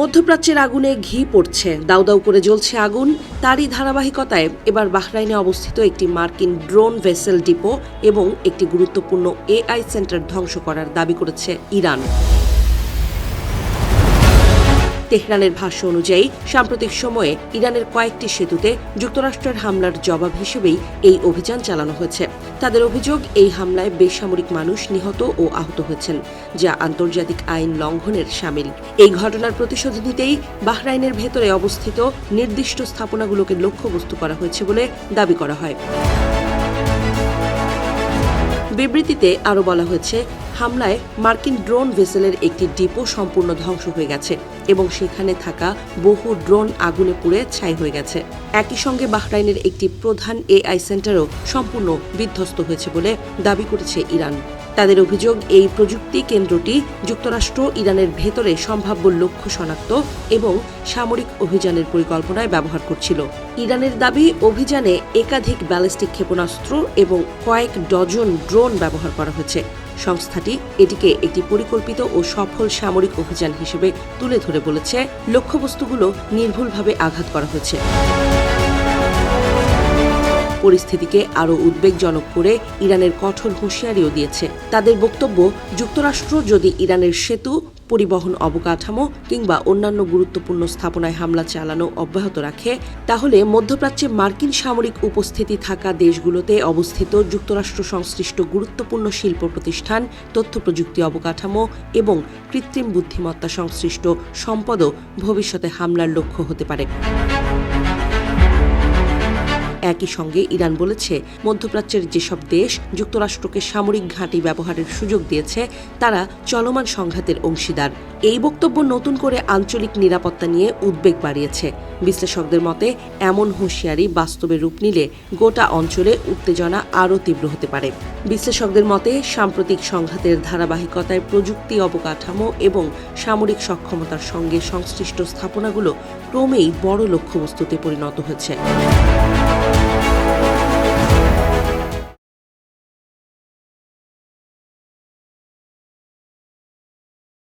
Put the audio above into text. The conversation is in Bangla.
মধ্যপ্রাচ্যের আগুনে ঘি পড়ছে, দাউ দাউ করে জ্বলছে আগুন। তারই ধারাবাহিকতায় এবার বাহরাইনে অবস্থিত একটি মার্কিন ড্রোন ভেসেল ডিপো এবং একটি গুরুত্বপূর্ণ এআই সেন্টার ধ্বংস করার দাবি করেছে ইরান। তেহরানের ভাষ্য অনুযায়ী সাম্প্রতিক সময়ে ইরানের কয়েকটি সেতুতে যুক্তরাষ্ট্রের হামলার জবাব হিসেবেই এই অভিযান চালানো হয়েছে। তাদের অভিযোগ, এই হামলায় বেসামরিক মানুষ নিহত ও আহত হয়েছেন, যা আন্তর্জাতিক আইন লঙ্ঘনের শামিল। এই ঘটনার প্রতিশোধ নিতেই বাহরাইনের ভেতরে অবস্থিত নির্দিষ্ট স্থাপনাগুলোকে লক্ষ্যবস্তু করা হয়েছে বলে দাবি করা হয়। বিবৃতিতে আরও বলা হয়েছে, হামলায় মার্কিন ড্রোন ভেসেলের একটি ডিপো সম্পূর্ণ ধ্বংস হয়ে গেছে এবং সেখানে থাকা বহু ড্রোন আগুনে পুড়ে ছাই হয়ে গেছে। একই সঙ্গে বাহরাইনের একটি প্রধান এআই সেন্টারও সম্পূর্ণ বিধ্বস্ত হয়েছে বলে দাবি করেছে ইরান। তাদের অভিযোগ, এই প্রযুক্তি কেন্দ্রটি যুক্তরাষ্ট্র ইরানের ভেতরে সম্ভাব্য লক্ষ্য শনাক্ত এবং সামরিক অভিযানের পরিকল্পনায় ব্যবহার করছিল। ইরানের দাবি, অভিযানে একাধিক ব্যালিস্টিক ক্ষেপণাস্ত্র এবং কয়েক ডজন ড্রোন ব্যবহার করা হয়েছে। সংস্থাটি এটিকে একটি পরিকল্পিত ও সফল সামরিক অভিযান হিসেবে তুলে ধরে বলেছে, লক্ষ্যবস্তুগুলো নির্ভুলভাবে আঘাত করা হয়েছে। পরিস্থিতিকে আরও উদ্বেগজনক করে ইরানের কঠোর হুঁশিয়ারিও দিয়েছে। তাদের বক্তব্য, যুক্তরাষ্ট্র যদি ইরানের সেতু, পরিবহন অবকাঠামো কিংবা অন্যান্য গুরুত্বপূর্ণ স্থাপনায় হামলা চালানো অব্যাহত রাখে, তাহলে মধ্যপ্রাচ্যে মার্কিন সামরিক উপস্থিতি থাকা দেশগুলোতে অবস্থিত যুক্তরাষ্ট্র সংশ্লিষ্ট গুরুত্বপূর্ণ শিল্প প্রতিষ্ঠান, তথ্য প্রযুক্তি অবকাঠামো এবং কৃত্রিম বুদ্ধিমত্তা সংশ্লিষ্ট সম্পদও ভবিষ্যতে হামলার লক্ষ্য হতে পারে। একই সঙ্গে ইরান বলেছে, মধ্যপ্রাচ্যের যেসব দেশ যুক্তরাষ্ট্রকে সামরিক ঘাঁটি ব্যবহারের সুযোগ দিয়েছে, তারা চলমান সংঘাতের অংশীদার। এই বক্তব্য নতুন করে আঞ্চলিক নিরাপত্তা নিয়ে উদ্বেগ বাড়িয়েছে। বিশ্লেষকদের মতে, এমন হুঁশিয়ারি বাস্তবে রূপ নিলে গোটা অঞ্চলে উত্তেজনা আরও তীব্র হতে পারে। বিশ্লেষকদের মতে, সাম্প্রতিক সংঘাতের ধারাবাহিকতায় প্রযুক্তি অবকাঠামো এবং সামরিক সক্ষমতার সঙ্গে সংশ্লিষ্ট স্থাপনাগুলো ক্রমেই বড় লক্ষ্যবস্তুতে পরিণত হচ্ছে।